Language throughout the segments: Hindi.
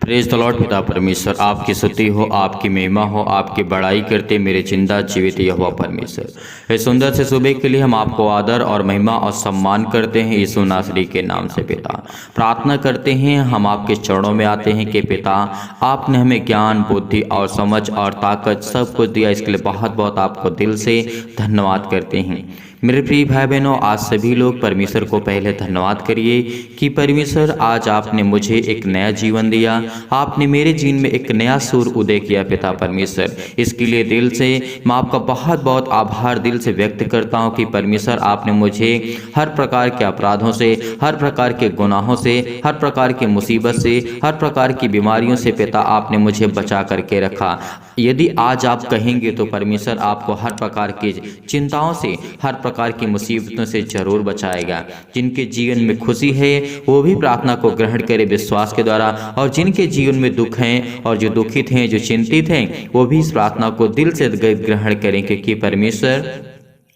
Praise the Lord. पिता परमेश्वर आपकी स्तुति हो, आपकी महिमा हो, आपकी बड़ाई करते मेरे जिंदा जीवित यहोवा परमेश्वर। इस सुंदर से सुबह के लिए हम आपको आदर और महिमा और सम्मान करते हैं यीशु नासरी के नाम से। पिता प्रार्थना करते हैं, हम आपके चरणों में आते हैं कि पिता आपने हमें ज्ञान, बुद्धि और समझ और ताकत सब कुछ दिया, इसके लिए बहुत बहुत आपको दिल से धन्यवाद करते हैं। मेरे प्रिय भाई बहनों, आज सभी लोग परमेश्वर को पहले धन्यवाद करिए कि परमेश्वर आज आपने मुझे एक नया जीवन दिया, आपने मेरे जीवन में एक नया सूर्य उदय किया। पिता परमेश्वर, इसके लिए दिल से मैं आपका बहुत बहुत आभार दिल से व्यक्त करता हूं कि परमेश्वर आपने मुझे हर प्रकार के अपराधों से, हर प्रकार के गुनाहों से, हर प्रकार की मुसीबत से, हर प्रकार की बीमारियों से पिता आपने मुझे बचा करके रखा। यदि आज आप कहेंगे तो परमेश्वर आपको हर प्रकार की चिंताओं से, हर प्रकार की मुसीबतों से जरूर बचाएगा। जिनके जीवन में खुशी है वो भी प्रार्थना को ग्रहण करें विश्वास के द्वारा, और जिनके जीवन में दुख हैं और जो दुखित हैं, जो चिंतित हैं, वो भी इस प्रार्थना को दिल से ग्रहण करें, क्योंकि परमेश्वर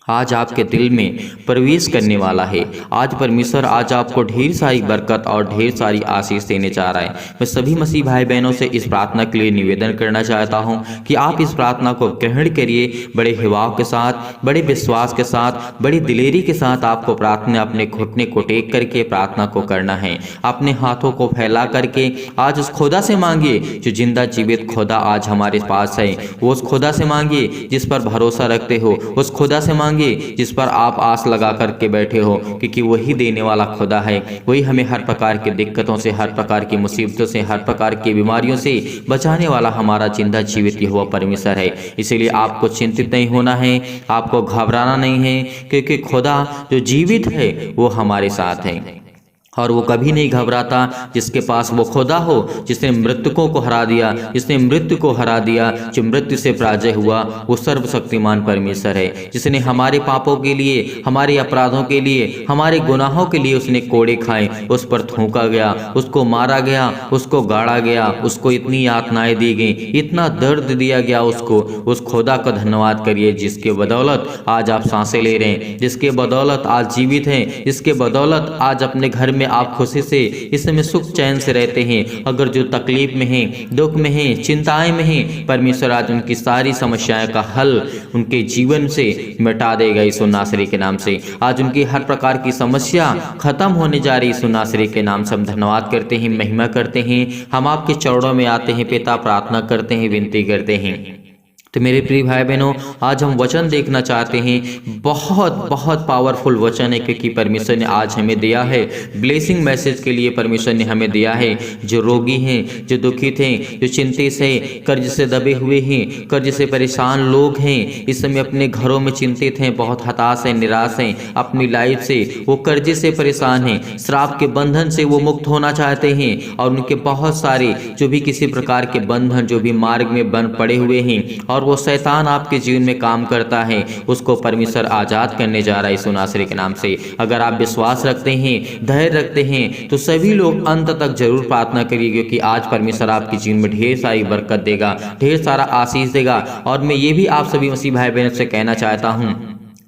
आज आपके दिल में प्रवेश करने वाला है। आज परमेश्वर आज आपको ढेर सारी बरकत और ढेर सारी आशीष देने जा रहा है। मैं सभी मसीह भाई बहनों से इस प्रार्थना के लिए निवेदन करना चाहता हूं कि आप इस प्रार्थना को ग्रहण करिए, बड़े हिवाव के साथ, बड़े विश्वास के साथ, बड़ी दिलेरी के साथ आपको प्रार्थना अपने घुटने को टेक करके प्रार्थना को करना है। अपने हाथों को फैला करके आज उस खुदा से मांगिए जो जिंदा जीवित खुदा आज हमारे पास है। वो उस खुदा से मांगिए जिस पर भरोसा रखते हो, उस खुदा से मांगिए जिस पर आप आस लगा करके बैठे हो, क्योंकि वही देने वाला खुदा है। वही हमें हर प्रकार की दिक्कतों से, हर प्रकार की मुसीबतों से, हर प्रकार की बीमारियों से बचाने वाला हमारा जिंदा जीवित यहोवा परमेश्वर है। इसीलिए आपको चिंतित नहीं होना है, आपको घबराना नहीं है, क्योंकि खुदा जो जीवित है वो हमारे साथ है और वो कभी नहीं घबराता। जिसके पास वो खुदा हो, जिसने मृतकों को हरा दिया, जिसने मृत्यु को हरा दिया, जो मृत्यु से पराजय हुआ, वो सर्वशक्तिमान परमेश्वर है। जिसने हमारे पापों के लिए, हमारे अपराधों के लिए, हमारे गुनाहों के लिए उसने कोड़े खाए, उस पर थूका गया, उसको मारा गया, उसको गाड़ा गया, उसको इतनी यातनाएं दी गई, इतना दर्द दिया गया उसको। उस खुदा का धन्यवाद करिए जिसके बदौलत आज आप सांसें ले रहे हैं, जिसके बदौलत आज जीवित हैं, जिसके बदौलत आज अपने घर में आप खुशी से इस समय सुख चैन से रहते हैं। अगर जो तकलीफ में हैं, दुख में हैं, चिंताएं में हैं, परमेश्वर आज उनकी सारी समस्याएं का हल उनके जीवन से मिटा देगा यीशु नासरी के नाम से। आज उनकी हर प्रकार की समस्या खत्म होने जा रही यीशु नासरी के नाम से। हम धन्यवाद करते हैं, महिमा करते हैं, हम आपके चरणों में आते हैं पिता, प्रार्थना करते हैं, विनती करते हैं। तो मेरे प्रिय भाई बहनों, आज हम वचन देखना चाहते हैं। बहुत बहुत पावरफुल वचन है, क्योंकि परमेश्वर ने आज हमें दिया है ब्लेसिंग मैसेज के लिए। परमेश्वर ने हमें दिया है जो रोगी हैं, जो दुखित हैं, जो चिंतित हैं, कर्ज से दबे हुए हैं, कर्ज से परेशान लोग हैं, इस समय अपने घरों में चिंतित हैं, बहुत हताश हैं, निराश हैं अपनी लाइफ से, वो कर्जे से परेशान हैं, श्राप के बंधन से वो मुक्त होना चाहते हैं, और उनके बहुत सारे जो भी किसी प्रकार के बंधन जो भी मार्ग में बन पड़े हुए हैं और वो शैतान आपके जीवन में काम करता है, उसको परमेश्वर आजाद करने जा रहा है यीशु नासरी के नाम से। अगर आप विश्वास रखते हैं, धैर्य रखते हैं, तो सभी लोग अंत तक जरूर प्रार्थना करिए, क्योंकि आज परमेश्वर आपके जीवन में ढेर सारी बरकत देगा, ढेर सारा आशीष देगा। और मैं ये भी आप सभी मसीह भाई बहनों से कहना चाहता हूँ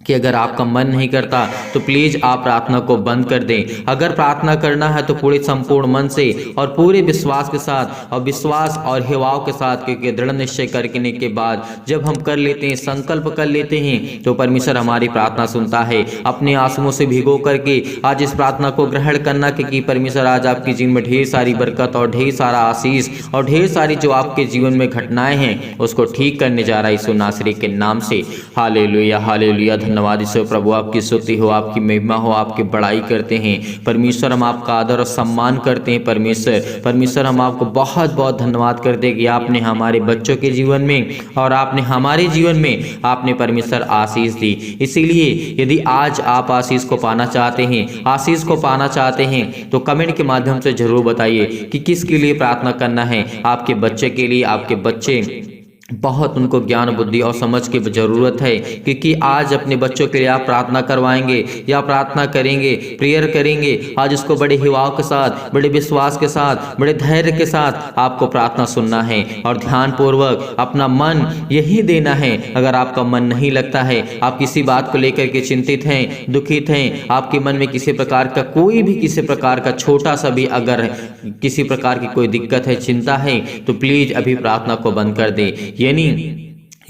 कि अगर आपका मन नहीं करता तो प्लीज आप प्रार्थना को बंद कर दें। अगर प्रार्थना करना है तो पूरे संपूर्ण मन से और पूरे विश्वास के साथ, और विश्वास और हिवाव के साथ, क्योंकि दृढ़ निश्चय करने के बाद जब हम कर लेते हैं, संकल्प कर लेते हैं, तो परमेश्वर हमारी प्रार्थना सुनता है। अपने आंसुओं से भिगो करके आज इस प्रार्थना को ग्रहण करना, क्योंकि परमेश्वर आज आपके जीवन में ढेर सारी बरकत और ढेर सारा आशीष और ढेर सारी जो आपके जीवन में घटनाएं हैं उसको ठीक करने जा रहा है यीशु नासरी के नाम से। Hallelujah, hallelujah. धन्यवाद ईश्वर प्रभु, आपकी स्तुति हो, आपकी महिमा हो, आपकी बड़ाई करते हैं परमेश्वर। हम आपका आदर और सम्मान करते हैं परमेश्वर। हम आपको बहुत बहुत धन्यवाद करते हैं कि आपने हमारे बच्चों के जीवन में और आपने हमारे जीवन में आपने परमेश्वर आशीष दी। इसीलिए यदि आज आप आशीष को पाना चाहते हैं, आशीष को पाना चाहते हैं, तो कमेंट के माध्यम से जरूर बताइए कि किसके लिए प्रार्थना करना है। आपके बच्चे के लिए, आपके बच्चे बहुत उनको ज्ञान बुद्धि और समझ की ज़रूरत है, क्योंकि आज अपने बच्चों के लिए आप प्रार्थना करवाएंगे या प्रार्थना करेंगे, प्रेयर करेंगे, आज उसको बड़े हिवाव के साथ, बड़े विश्वास के साथ, बड़े धैर्य के साथ आपको प्रार्थना सुनना है और ध्यानपूर्वक अपना मन यही देना है। अगर आपका मन नहीं लगता है, आप किसी बात को लेकर के चिंतित हैं, दुखित हैं, आपके मन में किसी प्रकार का कोई भी किसी प्रकार का छोटा सा भी अगर किसी प्रकार की कोई दिक्कत है, चिंता है, तो प्लीज अभी प्रार्थना को बंद कर दे। यानी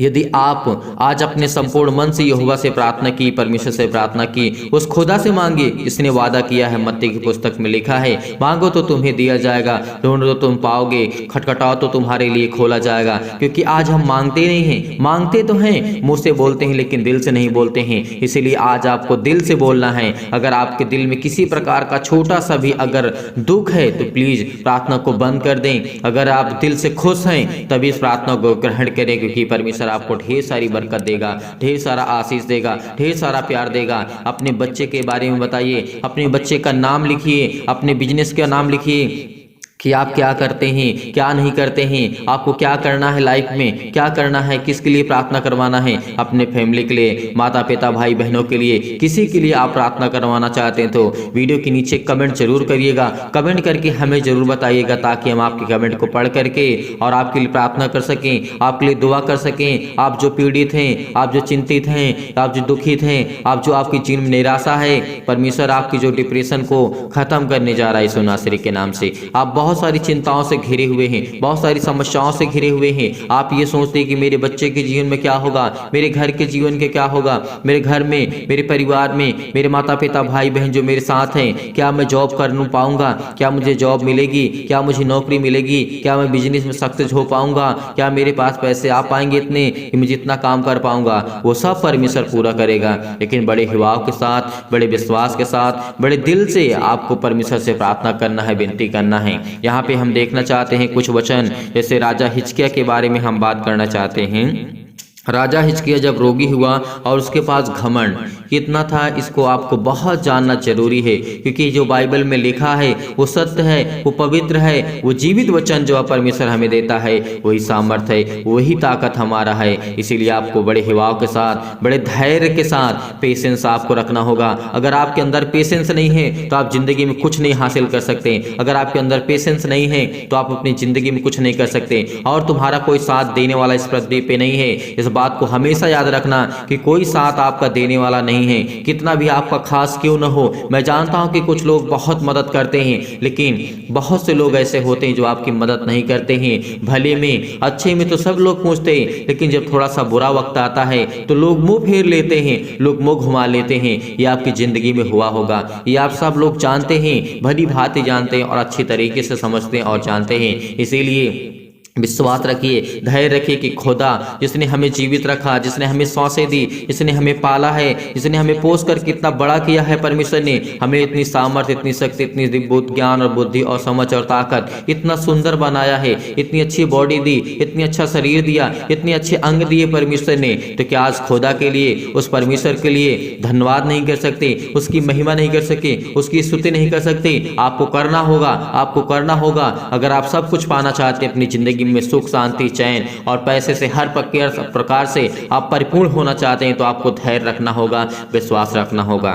यदि आप आज अपने संपूर्ण मन से यहोवा से प्रार्थना की, परमेश्वर से प्रार्थना की, उस खुदा से मांगे, इसने वादा किया है, मत्ती की पुस्तक में लिखा है, मांगो तो तुम्हें दिया जाएगा, ढूंढो तो तुम पाओगे, खटखटाओ तो तुम्हारे लिए खोला जाएगा। क्योंकि आज हम मांगते नहीं हैं, मांगते तो हैं, मुंह से बोलते हैं लेकिन दिल से नहीं बोलते हैं। इसीलिए आज आपको दिल से बोलना है। अगर आपके दिल में किसी प्रकार का छोटा सा भी अगर दुख है तो प्लीज प्रार्थना को बंद कर दें। अगर आप दिल से खुश हैं तभी इस प्रार्थना को ग्रहण करें, क्योंकि परमेश्वर आपको ढेर सारी बरकत देगा, ढेर सारा आशीष देगा, ढेर सारा प्यार देगा। अपने बच्चे के बारे में बताइए, अपने बच्चे का नाम लिखिए, अपने बिजनेस का नाम लिखिए कि आप क्या करते हैं, क्या नहीं करते हैं, आपको क्या करना है लाइफ में, क्या करना है, किसके लिए प्रार्थना करवाना है, अपने फैमिली के लिए, माता पिता भाई बहनों के लिए, किसी के लिए आप प्रार्थना करवाना चाहते हैं तो वीडियो के नीचे कमेंट जरूर करिएगा। कमेंट करके हमें जरूर बताइएगा ताकि हम आपके कमेंट को पढ़ करके और आपके लिए प्रार्थना कर सकें, आपके लिए दुआ कर सकें। आप जो पीड़ित हैं, आप जो चिंतित हैं, आप जो दुखित हैं, आप जो आपकी जीवन में निराशा है, परमेश्वर आपकी जो डिप्रेशन को खत्म करने जा रहा है यीशु नासरी के नाम से। आप बहुत सारी चिंताओं से घिरे हुए हैं, बहुत सारी समस्याओं से घिरे हुए हैं। आप ये सोचते हैं कि मेरे बच्चे के जीवन में क्या होगा, मेरे घर के जीवन के क्या होगा, मेरे घर में, मेरे परिवार में, मेरे माता पिता भाई बहन जो मेरे साथ हैं, क्या मैं जॉब कर पाऊंगा, क्या मुझे जॉब मिलेगी, क्या मुझे नौकरी मिलेगी, क्या मैं बिजनेस में सक्सेस हो पाऊंगा, क्या मेरे पास पैसे आ पाएंगे इतने कि मैं जितना काम कर पाऊंगा। वो सब परमेश्वर पूरा करेगा, लेकिन बड़े हिवाव के साथ, बड़े विश्वास के साथ, बड़े दिल से आपको परमेश्वर से प्रार्थना करना है, विनती करना है। यहाँ पे हम देखना चाहते हैं कुछ वचन, जैसे राजा हिजकिय्याह के बारे में हम बात करना चाहते हैं। राजा हिजकिय्याह जब रोगी हुआ और उसके पास घमंड कितना था, इसको आपको बहुत जानना जरूरी है, क्योंकि जो बाइबल में लिखा है वो सत्य है, वो पवित्र है, वो जीवित वचन जो परमेश्वर हमें देता है वही सामर्थ्य है, वही ताकत हमारा है। इसीलिए आपको बड़े हिवाव के साथ, बड़े धैर्य के साथ पेशेंस आपको रखना होगा। अगर आपके अंदर पेशेंस नहीं है तो आप जिंदगी में कुछ नहीं हासिल कर सकते। अगर आपके अंदर पेशेंस नहीं है तो आप अपनी जिंदगी में कुछ नहीं कर सकते, और तुम्हारा कोई साथ देने वाला इस पृथ्वी पे नहीं है। इस बात को हमेशा याद रखना कि कोई साथ आपका देने वाला नहीं है, कितना भी आपका खास क्यों न हो। मैं जानता हूं कि कुछ लोग बहुत मदद करते हैं, लेकिन बहुत से लोग ऐसे होते हैं जो आपकी मदद नहीं करते हैं। भले में, अच्छे में तो सब लोग पूछते हैं, लेकिन जब थोड़ा सा बुरा वक्त आता है तो लोग मुंह फेर लेते हैं, लोग मुंह घुमा लेते हैं। ये आपकी जिंदगी में हुआ होगा, ये आप सब लोग जानते हैं, भली भांति जानते हैं और अच्छी तरीके से समझते हैं और जानते हैं। इसीलिए विश्वास रखिए, धैर्य रखिए कि खुदा जिसने हमें जीवित रखा, जिसने हमें सांसें दी, जिसने हमें पाला है, जिसने हमें पोस कर कितना बड़ा किया है, परमेश्वर ने हमें इतनी सामर्थ्य, इतनी शक्ति, इतनी ज्ञान और बुद्धि और समझ और ताकत, इतना सुंदर बनाया है, इतनी अच्छी बॉडी दी, इतनी अच्छा शरीर दिया, इतने अच्छे अंग दिए परमेश्वर ने। तो क्या आज खुदा के लिए, उस परमेश्वर के लिए धन्यवाद नहीं कर सकते, उसकी महिमा नहीं कर सके, उसकी स्तुति नहीं कर सकते? आपको करना होगा, आपको करना होगा। अगर आप सब कुछ पाना चाहते हैं अपनी जिंदगी में, सुख शांति चैन और पैसे से हर प्रकार से आप परिपूर्ण होना चाहते हैं, तो आपको धैर्य रखना होगा, विश्वास रखना होगा।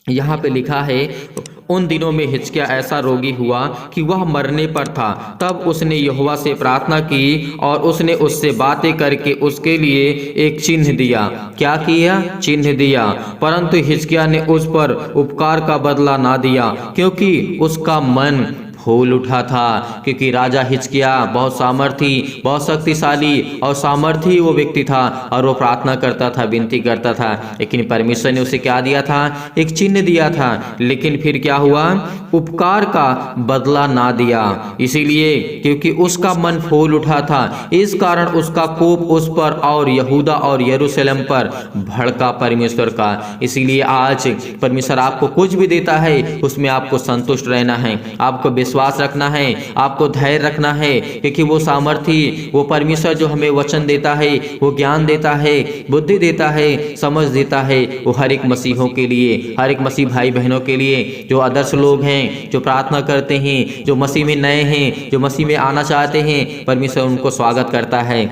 यहाँ पे लिखा है, उन दिनों में हिजकिय्याह ऐसा रोगी हुआ कि वह मरने पर था। तब उसने यहोवा से प्रार्थना की और उसने उससे बातें करके उसके लिए एक चिन्ह दिया। क्या किया? चिन्ह दिया। परंतु हिजकिय्याह ने उस पर उपकार का बदला ना दिया, क्योंकि उसका मन फूल उठा था। क्योंकि राजा हिजकिय्याह बहुत सामर्थी, बहुत शक्तिशाली और सामर्थी वो व्यक्ति था, और वो प्रार्थना करता था, विनती करता था, लेकिन परमेश्वर ने उसे क्या दिया था? एक चिन्ह दिया था। लेकिन फिर क्या हुआ? उपकार का बदला ना दिया। इसीलिए क्योंकि उसका मन फूल उठा था, इस कारण उसका कोप उस पर और यहूदा और यरूशलेम पर भड़का परमेश्वर का। इसीलिए आज परमेश्वर आपको कुछ भी देता है उसमें आपको संतुष्ट रहना है, आपको विश्वास रखना है, आपको धैर्य रखना है, क्योंकि वो सामर्थी, वो परमेश्वर जो हमें वचन देता है, वो ज्ञान देता है, बुद्धि देता है, समझ देता है, वो हर एक मसीहों के लिए, हर एक मसीह भाई बहनों के लिए, जो आदर्श लोग हैं, जो प्रार्थना करते हैं, जो मसीह में नए हैं, जो मसीह में आना चाहते हैं, परमेश्वर उनको स्वागत करता है।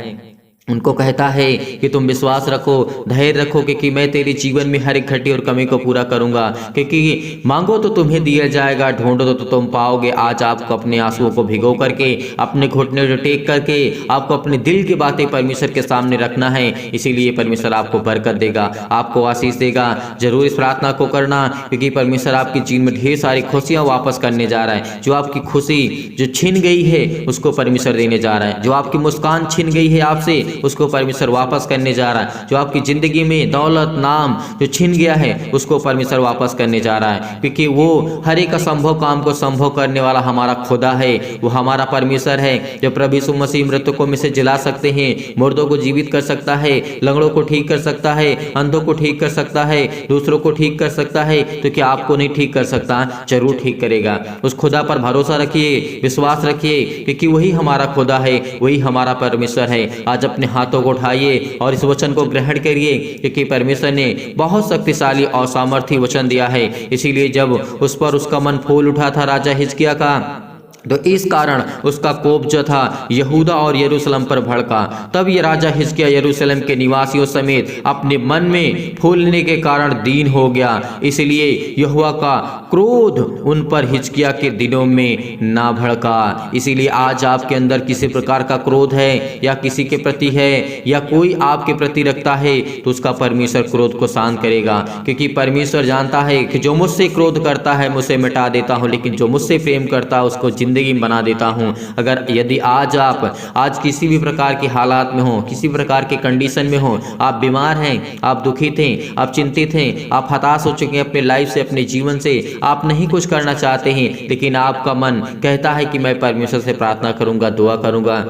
उनको कहता है कि तुम विश्वास रखो, धैर्य रखो, क्योंकि मैं तेरे जीवन में हर एक घटी और कमी को पूरा करूंगा, क्योंकि मांगो तो तुम्हें दिया जाएगा, ढूंढो तो तुम पाओगे। आज आपको अपने आंसुओं को भिगो करके, अपने घुटने को टेक करके आपको अपने दिल की बातें परमेश्वर के सामने रखना है। इसीलिए परमेश्वर आपको बरकत देगा, आपको आशीष देगा। जरूर इस प्रार्थना को करना, क्योंकि परमेश्वर आपके जीवन में ढेर सारी खुशियाँ वापस करने जा रहा है। जो आपकी खुशी जो छिन गई है उसको परमेश्वर देने जा रहा है। जो आपकी मुस्कान छिन गई है आपसे उसको परमेश्वर वापस करने जा रहा है। जो आपकी जिंदगी में दौलत नाम जो छिन गया है उसको परमेश्वर वापस करने जा रहा है, क्योंकि वो हर एक असंभव काम को संभव करने वाला हमारा खुदा है, वो हमारा परमेश्वर है। जो प्रभु यीशु मसीह मृतकों में से जिला सकते हैं, मुर्दों को जीवित कर सकता है, लंगड़ों को ठीक कर सकता है, अंधों को ठीक कर सकता है, दूसरों को ठीक कर सकता है, तो क्या आपको नहीं ठीक कर सकता? जरूर ठीक करेगा। उस खुदा पर भरोसा रखिए, विश्वास रखिए, क्योंकि वही हमारा खुदा है, वही हमारा परमेश्वर है। आज अपने हाथों को उठाइए और इस वचन को ग्रहण करिए, क्योंकि परमेश्वर ने बहुत शक्तिशाली और सामर्थी वचन दिया है। इसीलिए जब उस पर उसका मन फूल उठा था राजा हिजकिय्याह का, तो इस कारण उसका कोप जो था यहूदा और यरूशलेम पर भड़का। तब ये राजा हिजकिय्याह यरूशलेम के निवासियों समेत अपने मन में फूलने के कारण दीन हो गया। इसलिए यहोवा का क्रोध उन पर हिजकिय्याह के दिनों में ना भड़का। इसीलिए आज आपके अंदर किसी प्रकार का क्रोध है या किसी के प्रति है या कोई आपके प्रति रखता है, तो उसका परमेश्वर क्रोध को शांत करेगा, क्योंकि परमेश्वर जानता है कि जो मुझसे क्रोध करता है मुझसे मिटा देता हूँ, लेकिन जो मुझसे प्रेम करता है उसको जिंदगी में बना देता हूं। अगर यदि आज आप किसी भी प्रकार के हालात में हो, किसी प्रकार के कंडीशन में हो, आप बीमार हैं, आप दुखित हैं, आप चिंतित हैं, आप हताश हो चुके हैं अपने लाइफ से, अपने जीवन से, आप नहीं कुछ करना चाहते हैं, लेकिन आपका मन कहता है कि मैं परमेश्वर से प्रार्थना करूंगा, दुआ करूंगा,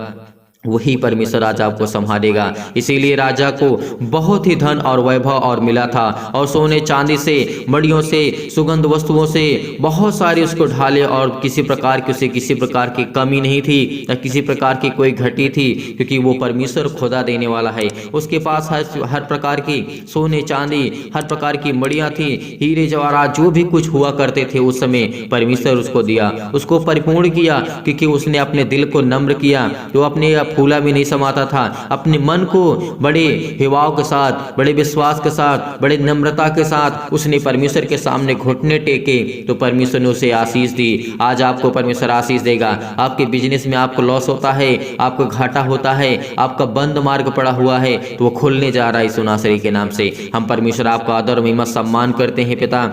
वही परमेश्वर आज आपको संभालेगा। इसीलिए राजा को बहुत ही धन और वैभव और मिला था, और सोने चांदी से, मड़ियों से, सुगंध वस्तुओं से बहुत सारे उसको ढाले, और किसी प्रकार की उसे किसी प्रकार की कमी नहीं थी या किसी प्रकार की कोई घटी थी, क्योंकि वो परमेश्वर खुदा देने वाला है। उसके पास हर प्रकार की सोने चांदी, हर प्रकार की मड़ियाँ थी, हीरे जवाहरात जो भी कुछ हुआ करते थे उस समय परमेश्वर उसको दिया, उसको परिपूर्ण किया, क्योंकि उसने अपने दिल को नम्र किया। जो अपने फूला भी नहीं समाता था, अपने मन को बड़े हिवाव के साथ, बड़े विश्वास के साथ, बड़े नम्रता के साथ उसने परमेश्वर के सामने घुटने टेके, तो परमेश्वर ने उसे आशीष दी। आज आपको परमेश्वर आशीष देगा। आपके बिजनेस में आपको लॉस होता है, आपको घाटा होता है, आपका बंद मार्ग पड़ा हुआ है, तो वो खुलने जा रहा है यीशु नासरी के नाम से। हम परमेश्वर आपका आदर महिमा सम्मान करते हैं पिता,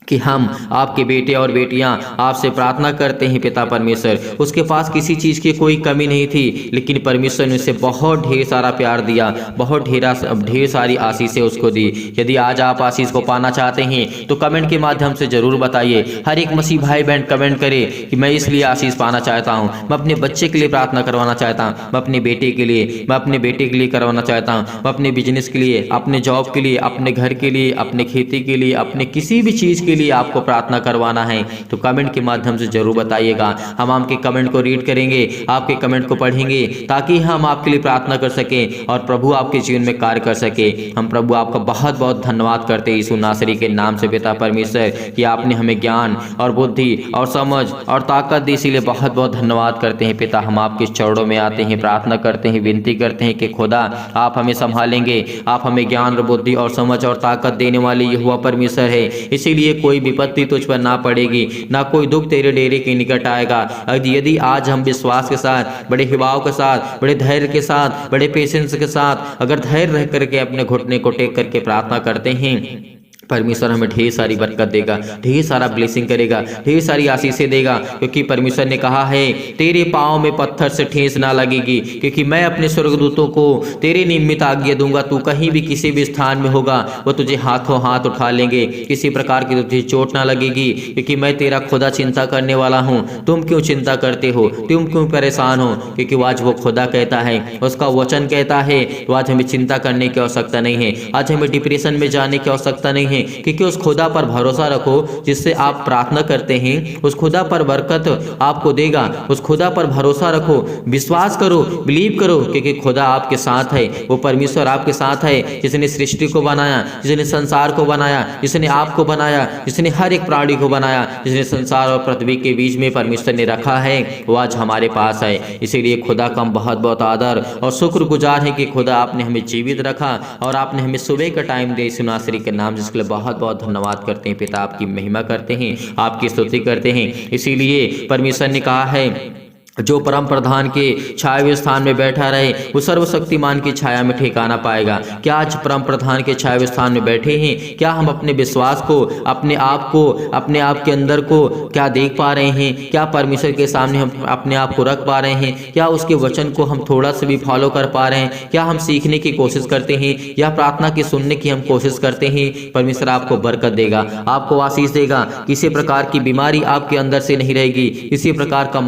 कि हम आपके बेटे और बेटियां आपसे प्रार्थना करते हैं पिता परमेश्वर। उसके पास किसी चीज़ की कोई कमी नहीं थी, लेकिन परमेश्वर ने उसे बहुत ढेर सारा प्यार दिया, बहुत ढेर सारी आशीषें उसको दी। यदि आज आप आशीष को पाना चाहते हैं तो कमेंट के माध्यम से ज़रूर बताइए। हर एक मसीह भाई बहन कमेंट करे कि मैं इसलिए आशीष पाना चाहता हूँ, मैं अपने बच्चे के लिए प्रार्थना करवाना चाहता हूँ, मैं अपने बेटे के लिए, मैं अपने बेटे के लिए करवाना चाहता हूँ, मैं अपने बिजनेस के लिए, अपने जॉब के लिए, अपने घर के लिए, अपने खेती के लिए, अपने किसी भी चीज़ के लिए आपको प्रार्थना करवाना है, तो कमेंट के माध्यम से जरूर बताइएगा। हम आपके कमेंट को रीड करेंगे, आपके कमेंट को पढ़ेंगे, ताकि हम आपके लिए प्रार्थना कर सकें और प्रभु आपके जीवन में कार्य कर सके। हम प्रभु आपका बहुत बहुत धन्यवाद करते हैं यीशु नासरी के नाम से पिता परमेश्वर, कि आपने हमें ज्ञान और बुद्धि और समझ और ताकत दी, इसीलिए बहुत बहुत धन्यवाद करते हैं पिता। हम आपके चरणों में आते हैं, प्रार्थना करते हैं, विनती करते हैं कि खुदा आप हमें संभालेंगे, आप हमें ज्ञान और बुद्धि और समझ और ताकत देने वाले यहोवा परमेश्वर है। इसीलिए कोई विपत्ति तुझ पर ना पड़ेगी, ना कोई दुख तेरे डेरे के निकट आएगा। यदि आज हम विश्वास के साथ, बड़े हिवाव के साथ, बड़े धैर्य के साथ, बड़े पेशेंस के साथ अगर धैर्य रह करके अपने घुटने को टेक करके प्रार्थना करते हैं, परमेश्वर हमें ढेर सारी बरकत देगा, ढेर सारा ब्लेसिंग करेगा, ढेर सारी आशीषें देगा, क्योंकि परमेश्वर ने कहा है तेरे पाँव में पत्थर से ठेस ना लगेगी, क्योंकि मैं अपने स्वर्गदूतों को तेरे निमित्त आज्ञा दूंगा। तू कहीं भी किसी भी स्थान में होगा वो तुझे हाथों हाथ उठा लेंगे, किसी प्रकार की तुझे चोट ना लगेगी, क्योंकि मैं तेरा खुदा चिंता करने वाला हूँ। तुम क्यों चिंता करते हो, तुम क्यों परेशान हो, क्योंकि आज वो खुदा कहता है, उसका वचन कहता है, तो आज हमें चिंता करने की आवश्यकता नहीं है, आज हमें डिप्रेशन में जाने की आवश्यकता नहीं है, हैं, क्योंकि उस खुदा पर भरोसा रखो जिससे आप प्रार्थना करते हैं, उस खुदा पर बरकत आपको देगा। उस खुदा पर भरोसा रखो, विश्वास करो, बिलीव करो, क्योंकि खुदा आपके साथ है। वो परमेश्वर आपके साथ है जिसने सृष्टि को बनाया, जिसने संसार को बनाया, जिसने आपको बनाया, जिसने हर एक प्राणी को बनाया, जिसने संसार और पृथ्वी के बीच में परमेश्वर ने रखा है, वो आज हमारे पास है। इसीलिए खुदा का हम बहुत बहुत आदर और शुक्रगुजार है कि खुदा आपने हमें जीवित रखा और आपने हमें सुबह का टाइम दे यीशु नासरी के नाम, जिसके लिए बहुत बहुत धन्यवाद करते हैं। पिता आपकी महिमा करते हैं, आपकी स्तुति करते हैं। इसीलिए परमेश्वर ने कहा है, जो परम प्रधान के छाया स्थान में बैठा रहे वो सर्वशक्तिमान की छाया में ठिकाना पाएगा। क्या आज परम प्रधान के छाया स्थान में बैठे हैं? क्या हम अपने विश्वास को, अपने आप को, अपने आप के अंदर को क्या देख पा रहे हैं? क्या परमेश्वर के सामने हम अपने आप को रख पा रहे हैं? क्या उसके वचन को हम थोड़ा सा भी फॉलो कर पा रहे हैं? क्या हम सीखने की कोशिश करते हैं या प्रार्थना की सुनने की हम कोशिश करते हैं? परमेश्वर आपको बरकत देगा, आपको आशीष देगा। किसी प्रकार की बीमारी आपके अंदर से नहीं रहेगी, किसी प्रकार का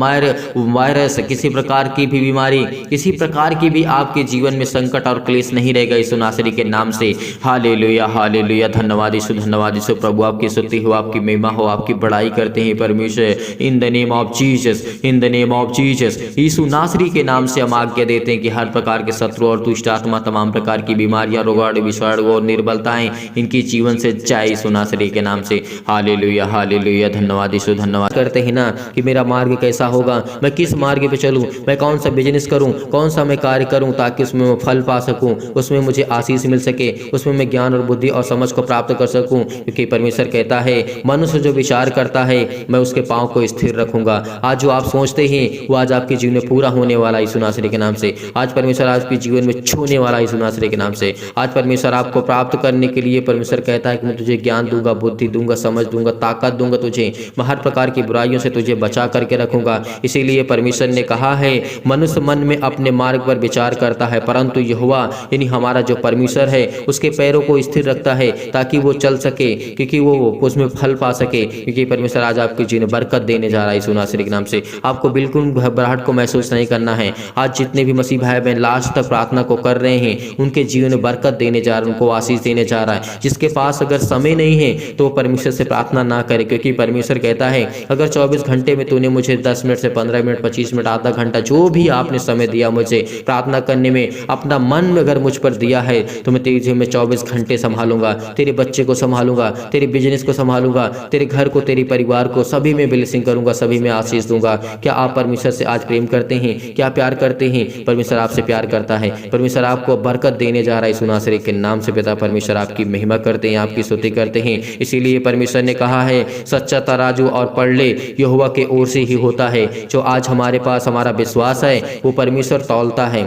वायरस, किसी प्रकार की भी बीमारी, किसी प्रकार की भी आपके जीवन में संकट और क्लेश नहीं रहेगा यीशु नासरी के नाम से। Hallelujah, hallelujah. धन्यवाद यीशु, धन्यवाद यीशु। प्रभु आपकी स्तुति हो, आपकी महिमा हो, आपकी बड़ाई करते हैं परमेश्वर। In the name of Jesus, in the name of Jesus, Yeshu नासरी के नाम से हम आज्ञा देते हैं कि हर प्रकार के शत्रु और दुष्ट आत्मा, तमाम प्रकार की बीमारियां, रोगाणु, विषाणु और निर्बलताएं इनकी जीवन से जाए यीशु नासरी के नाम से। Hallelujah, hallelujah. धन्यवाद यीशु, धन्यवाद करते हैं ना कि मेरा मार्ग कैसा होगा, मैं किस मार्ग पे चलूं, मैं कौन सा बिजनेस करूं, कौन सा मैं कार्य करूं ताकि उसमें मैं फल पा सकूं, उसमें मुझे आशीष मिल सके, उसमें मैं ज्ञान और बुद्धि और समझ को प्राप्त कर सकूं। क्योंकि परमेश्वर कहता है, मनुष्य जो विचार करता है मैं उसके पांव को स्थिर रखूंगा। आज जो आप सोचते हैं वो आज आपके जीवन में पूरा होने वाला यीशु नासरी के नाम से। आज परमेश्वर आपके जीवन में छूने वाला यीशु नासरी के नाम से। आज परमेश्वर आपको प्राप्त करने के लिए परमेश्वर कहता है कि मैं तुझे ज्ञान दूंगा, बुद्धि दूंगा, समझ दूंगा, ताकत दूंगा तुझे, मैं हर प्रकार की बुराइयों से तुझे बचा करके रखूंगा। इसीलिए परमेश्वर ने कहा है, मनुष्य मन में अपने मार्ग पर विचार करता है, परंतु यहोवा यानी हमारा जो परमेश्वर है उसके पैरों को स्थिर रखता है ताकि वो चल सके, क्योंकि वो उसमें फल पा सके। क्योंकि परमेश्वर आज आपके जीवन में बरकत देने जा रहा है यीशु नासरी के नाम से। आपको बिल्कुल घबराहट को महसूस नहीं करना है। आज जितने भी मसीह भाई बहन लास्ट तक प्रार्थना को कर रहे हैं उनके जीवन में बरकत देने जा रहा है, उनको आशीष देने जा रहा है। जिसके पास अगर समय नहीं है तो परमेश्वर से प्रार्थना ना करे, क्योंकि परमेश्वर कहता है अगर 24 घंटे में तूने मुझे 10 मिनट से 15 मिनट, 25 मिनट, आधा घंटा, जो भी आपने समय दिया मुझे प्रार्थना करने में, अपना मन अगर मुझ पर दिया है तो मैं तेरे जीवन में 24 घंटे संभालूंगा, तेरे बच्चे को संभालूंगा, तेरे बिजनेस को संभालूंगा, तेरे घर को, तेरे परिवार को, सभी में ब्लेसिंग करूंगा, सभी में आशीष दूंगा। क्या आप परमेश्वर से आज प्रेम करते हैं? क्या प्यार करते हैं? परमेश्वर आपसे प्यार करता है। परमेश्वर आपको बरकत देने जा रहा है यीशु नासरी के नाम से। पिता परमेश्वर आपकी महिमा करते हैं, आपकी स्तुति करते हैं। इसीलिए परमेश्वर ने कहा है, सच्चा तराजू और पलड़े यहोवा के ओर से ही होता है। जो आज हमारे पास हमारा विश्वास है वो परमेश्वर तौलता है,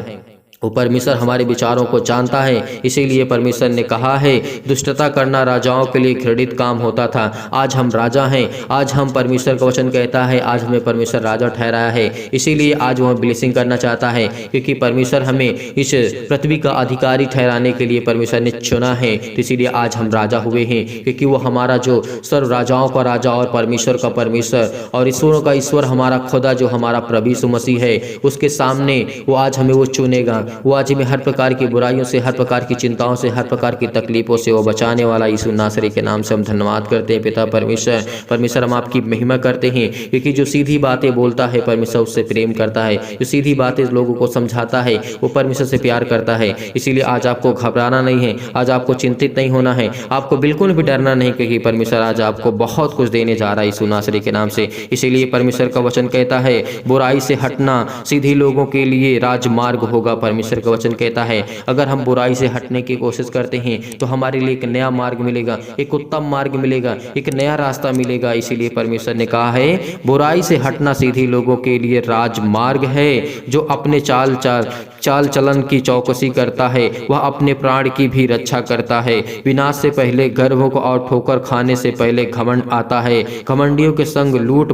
वो परमेश्वर हमारे विचारों को जानता है। इसीलिए परमेश्वर ने कहा है, दुष्टता करना राजाओं के लिए घृणित काम होता था। आज हम राजा हैं, आज हम परमेश्वर का वचन कहता है, आज हमें परमेश्वर राजा ठहराया है। इसीलिए आज वो ब्लेसिंग करना चाहता है, क्योंकि परमेश्वर हमें इस पृथ्वी का अधिकारी ठहराने के लिए परमेश्वर ने चुना है। तो इसीलिए आज हम राजा हुए हैं, क्योंकि वो हमारा जो सर्व राजाओं का राजा और परमेश्वर का परमेश्वर और ईश्वरों का ईश्वर हमारा खुदा जो हमारा प्रभु यीशु मसीह है, उसके सामने वो आज हमें वो चुनेगा। वो आज हमें हर प्रकार की बुराइयों से, हर प्रकार की चिंताओं से, हर प्रकार की तकलीफों से वो बचाने वाला यीशु नासरी के नाम से हम धन्यवाद करते हैं। पिता परमेश्वर, परमेश्वर हम आपकी महिमा करते हैं, क्योंकि जो सीधी बातें बोलता है परमेश्वर उससे प्रेम करता है, जो सीधी बातें लोगों को समझाता है वो परमेश्वर से प्यार करता है। इसीलिए आज आपको घबराना नहीं है, आज आपको चिंतित नहीं होना है, आपको बिल्कुल भी डरना नहीं, क्योंकि परमेश्वर आज आपको बहुत कुछ देने जा रहा है यीशु नासरी के नाम से। इसीलिए परमेश्वर का वचन कहता है, बुराई से हटना सीधी लोगों के लिए राजमार्ग होगा। परमेश्वर का वचन कहता है, अगर हम बुराई से हटने की कोशिश करते हैं तो हमारे लिए एक नया मार्ग मिलेगा, एक उत्तम मार्ग मिलेगा, एक नया रास्ता मिलेगा। इसीलिए परमेश्वर ने कहा है, बुराई से हटना सीधी लोगों के लिए राजमार्ग है। जो अपने चाल चलन की चौकसी करता है वह अपने प्राण की भी रक्षा करता है। विनाश से पहले गर्व को और ठोकर खाने से पहले घमंड आता है। घमंडियों के संग लूट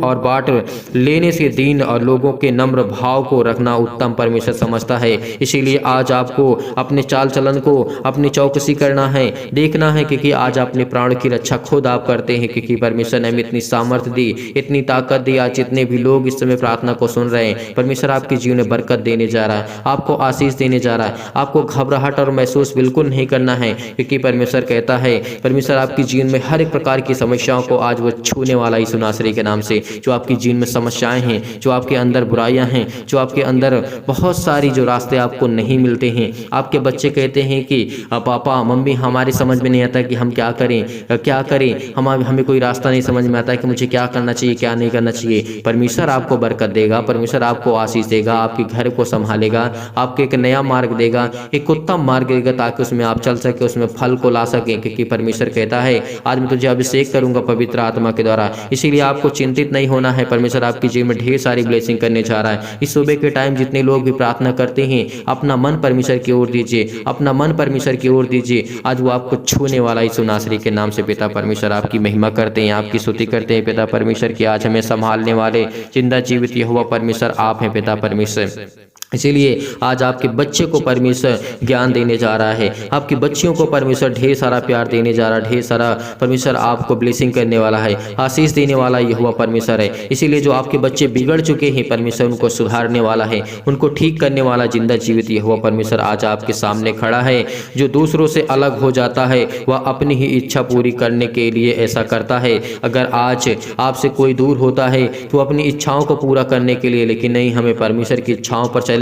और बाट लेने से दीन और लोगों के नम्र भाव को रखना उत्तम परमेश्वर समझता है। इसीलिए आज आपको अपने चाल चलन को अपनी चौकसी करना है, देखना है, क्योंकि आज अपने प्राण की रक्षा खुद आप करते हैं, क्योंकि परमेश्वर ने हमें इतनी सामर्थ्य दी, इतनी ताकत दी। आज जितने भी लोग इस समय प्रार्थना को सुन रहे हैं, परमेश्वर आपके जीवन में बरकत देने जा रहा है, आपको आशीष देने जा रहा है। आपको घबराहट और महसूस बिल्कुल नहीं करना है, क्योंकि परमेश्वर कहता है, परमेश्वर आपके जीवन में हर एक प्रकार की समस्याओं को आज वो छूने वाला यीशु नासरी के नाम से। जो आपके जीवन में समस्याएं हैं, जो आपके अंदर बुराइयां हैं, जो आपके अंदर बहुत सारी जो रास्ते आपको नहीं मिलते हैं। आपके बच्चे कहते हैं कि पापा मम्मी हमारे समझ में नहीं आता कि हम क्या करें, हमें कोई रास्ता नहीं समझ में आता है कि मुझे क्या करना चाहिए क्या नहीं करना चाहिए। परमेश्वर आपको बरकत देगा, परमेश्वर आपको आशीष देगा, आपके घर को संभालेगा, आपको एक नया मार्ग देगा, एक उत्तम मार्ग देगा, ताकि उसमें आप चल सके, उसमें फल को ला सके। क्योंकि परमेश्वर कहता है, आज मैं तुझे अभिषेक करूंगा पवित्र आत्मा के द्वारा। इसीलिए आपको चिंतित नहीं होना है। परमेश्वर आपके जीवन में ढेर सारी ब्लेसिंग करने जा रहा है। इस सुबह के टाइम जितने लोग भी प्रार्थना करते हैं, अपना मन परमेश्वर की ओर दीजिए, अपना मन परमेश्वर की ओर दीजिए। आज वो आपको छूने वाला यीशु नासरी के नाम से। पिता परमेश्वर आपकी महिमा करते हैं, आपकी स्तुति करते हैं पिता परमेश्वर की। आज हमें संभालने वाले जिंदा जीवित यहोवा परमेश्वर आप हैं पिता परमेश्वर। इसीलिए आज आपके बच्चे को परमेश्वर ज्ञान देने जा रहा है, आपकी बच्चियों को परमेश्वर ढेर सारा प्यार देने जा रहा है, ढेर सारा परमेश्वर आपको ब्लेसिंग करने वाला है, आशीष देने वाला यहोवा परमेश्वर है। इसीलिए जो आपके बच्चे बिगड़ चुके हैं, परमेश्वर उनको सुधारने वाला है, उनको ठीक करने वाला जिंदा जीवित यहोवा परमेश्वर आज आपके सामने खड़ा है। जो दूसरों से अलग हो जाता है, वह अपनी ही इच्छा पूरी करने के लिए ऐसा करता है। अगर आज आपसे कोई दूर होता है तो अपनी इच्छाओं को पूरा करने के लिए, लेकिन नहीं, हमें परमेश्वर की इच्छाओं पर चलेंगे।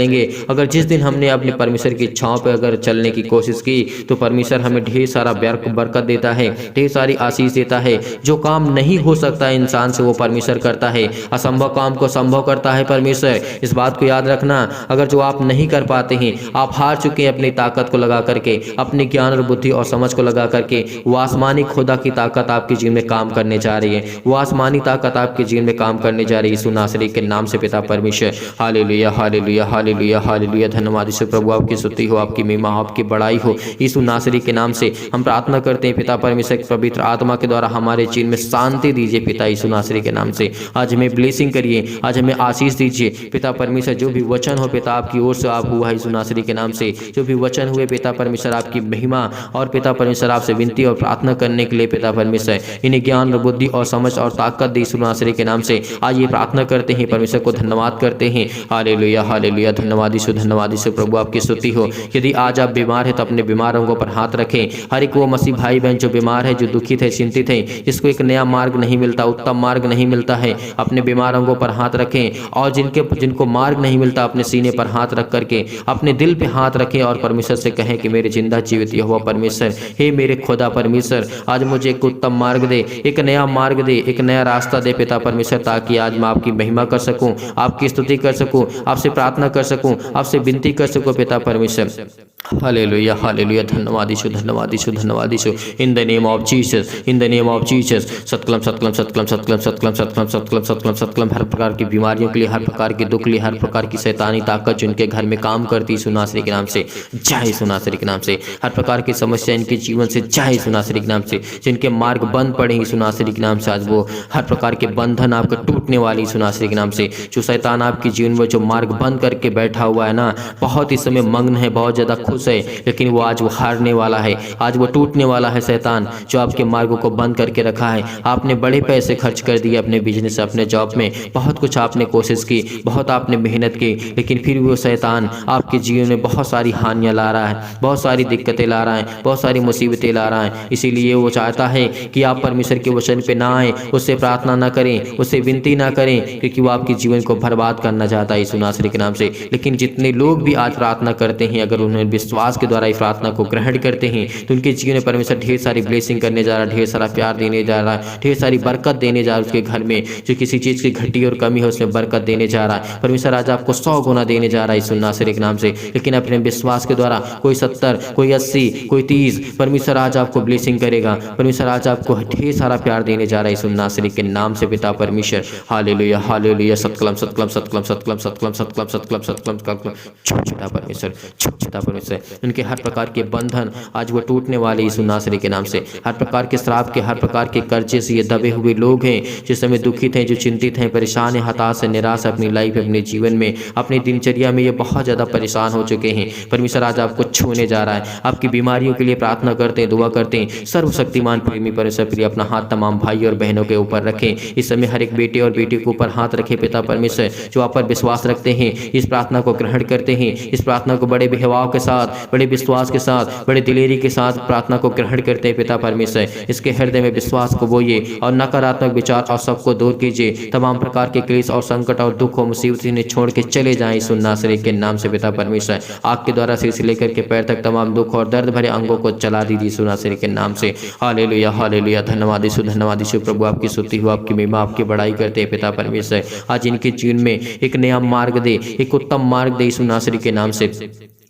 अगर जिस दिन हमने अपने परमेश्वर की इच्छाओं पर अगर चलने की कोशिश की, तो परमेश्वर हमें ढेर सारा बरकत देता है, ढेर सारी आशीष देता है। जो काम नहीं हो सकता इंसान से, वो परमेश्वर करता है। असंभव काम को संभव करता है परमेश्वर। इस बात को याद रखना। अगर जो आप नहीं कर पाते हैं, आप हार चुके हैं अपनी ताकत को लगा करके, अपने ज्ञान और बुद्धि और समझ को लगा करके, वो आसमानी खुदा की ताकत आपके जीवन में काम करने जा रही है। वो आसमानी ताकत आपके जीवन में काम करने जा रही है यीशु नासरी के नाम से पिता परमेश्वर। Hallelujah hallelujah hallelujah hallelujah. धन्यवाद यीशु प्रभु, आपकी स्तुति हो, आपकी महिमा हो, आपकी बड़ाई हो। यीशु नासरी के नाम से हम प्रार्थना करते हैं पिता परमेश्वर, पवित्र आत्मा के द्वारा हमारे जीवन में शांति दीजिए पिता यीशु नासरी के नाम से। आज हमें ब्लेसिंग करिए, आज हमें आशीष दीजिए पिता परमेश्वर। जो भी वचन हो पिता आपकी ओर से आप हुआ यीशु नासरी के नाम से, जो भी वचन हुए पिता परमेश्वर आपकी महिमा और पिता परमेश्वर आपसे विनती और प्रार्थना करने के लिए पिता परमेश्वर इन्हें ज्ञान और बुद्धि और समझ और ताकत दी यीशु नासरी के नाम से। आज ये प्रार्थना करते हैं, परमेश्वर को धन्यवाद करते हैं। Hallelujah hallelujah. धन्यवाद यीशु प्रभु, आपकी स्तुति हो। यदि आज आप बीमार है तो अपने बीमारों को पर हाथ रखें। हर एक वो मसीह भाई बहन जो बीमार है, जो दुखित है, चिंतित है, जिसको एक नया मार्ग नहीं मिलता, उत्तम मार्ग नहीं मिलता है, अपने बीमारों को पर हाथ रखें। और जिनको मार्ग नहीं मिलता, अपने सीने पर हाथ रख करके अपने दिल पे हाथ रखें और परमेश्वर से कहें कि मेरे जिंदा जीवित यहोवा परमेश्वर, हे मेरे खुदा परमेश्वर, आज मुझे एक उत्तम मार्ग दे, एक नया मार्ग दे, एक नया रास्ता दे पिता परमेश्वर, ताकि आज मैं आपकी महिमा कर सकूं, आपकी स्तुति कर सकूं, आपसे प्रार्थना कर सकूं, आपसे विनती कर सकूं पिता परमेश्वर। Hallelujah hallelujah. धन्यवाद यीशु, धन्यवाद यीशु, धन्यवाद Yeshu. In the name of Jesus, in the name of Jesus. सतकलम सतकलम सतकलम सतकलम सतकलम सतकलम सतकलम सतकलम सतकलम। हर प्रकार की बीमारियों के लिए, हर प्रकार के दुख के लिए, हर प्रकार की शैतानी ताकत जिनके घर में काम करती यीशु नासरी के नाम से, जय यीशु नासरी के नाम से। हर प्रकार की समस्या इनके जीवन से, जय यीशु नासरी के नाम से। जिनके मार्ग बंद पड़े यीशु नासरी के नाम से, आज वो हर प्रकार के बंधन आपके टूटने वाली यीशु नासरी के नाम से। जो शैतान आपके जीवन में जो मार्ग बंद करके बैठा हुआ है ना, बहुत इस समय मग्न है, बहुत ज्यादा खुश है, लेकिन वो आज वो हारने वाला है, आज वो टूटने वाला है। शैतान जो आपके मार्गों को बंद करके रखा है, आपने बड़े पैसे खर्च कर दिए अपने बिजनेस, अपने जॉब में, बहुत कुछ आपने कोशिश की, बहुत आपने मेहनत की, लेकिन फिर वो शैतान आपके जीवन में बहुत सारी हानियां ला रहा है, बहुत सारी दिक्कतें ला रहा है, बहुत सारी मुसीबतें ला रहा है। इसीलिए वो चाहता है कि आप परमेश्वर के वचन पे ना आए, उससे प्रार्थना ना करें, उससे विनती ना करें, क्योंकि वो आपके जीवन को बर्बाद करना चाहता है यीशु नासरी के नाम से। लेकिन जितने लोग भी आज प्रार्थना करते हैं, अगर उन्हें विश्वास के द्वारा प्रार्थना को ग्रहण करते हैं, तो उनके जीवन में परमेश्वर ढेर सारी ब्लेसिंग करने जा रहा है, ढेर सारा प्यार देने जा रहा है, ढेर सारी बरकत देने जा रहा है। उसके घर में जो किसी चीज की घटी और कमी है, उसमें बरकत देने जा रहा है परमेश्वर। आज आपको 100 गुना देने जा रहा है यीशु नासरी के नाम से। लेकिन अपने विश्वास के द्वारा कोई 70, कोई 80, कोई 30, परमेश्वर आज आपको ब्लेसिंग करेगा। परमेश्वर आज आपको ढेर सारा प्यार देने जा रहा है यीशु नासरी के नाम से पिता परमेश्वर। Hallelujah hallelujah. सतकलम सतकलम सतकलम सतकलम सतकलम सतकलम सतकलम सतकलम सतकलम। छोटा परमेश्वर, छोटा परमेश्वर, उनके हर प्रकार के बंधन आज वो टूटने वाले यीशु नासरी के नाम से। हर प्रकार के श्राप के, हर प्रकार के कर्जे से ये दबे हुए लोग हैं, जिस समय दुखित हैं, जो चिंतित हैं, परेशान हैं, हताश है, निराश है अपनी लाइफ, अपने जीवन में, अपनी दिनचर्या में, ये बहुत ज़्यादा परेशान हो चुके हैं। परमेश्वर आज आपको छूने जा रहा है। आपकी बीमारियों के लिए प्रार्थना करते हैं, दुआ करते हैं। सर्वशक्तिमान प्रेमी परमेश्वर प्रिय अपना हाथ तमाम भाई और बहनों के ऊपर रखें। इस समय हर एक बेटे और बेटी के ऊपर हाथ रखे पिता परमेश्वर, जो आप पर विश्वास रखते हैं। इस प्रार्थना को ग्रहण करते हैं, इस प्रार्थना को बड़े भाव के साथ, बड़े विश्वास के साथ, बड़े दिलेरी के साथ प्रार्थना को ग्रहण करते हैं पिता परमेश्वर। इसके हृदय में विश्वास को बोइए और नकारात्मक विचार और सबको दूर कीजिए। तमाम प्रकार के क्लेश और संकट और दुख और मुसीबत ने छोड़ के चले जाएं यीशु नासरी के नाम से पिता परमेश्वर। आग के द्वारा सिर से लेकर के पैर तक तमाम दुख और दर्द भरे अंगों को चला दीजिए यीशु नासरी के नाम से। Hallelujah hallelujah. धन्यवाद यीशु प्रभु, आपकी स्तुति हो, आपकी महिमा, आपकी बड़ाई करते हैं पिता परमेश्वर। आज इनके जीवन में एक नया मार्ग दे, एक उत्तम मार्ग दे यीशु नासरी के नाम से।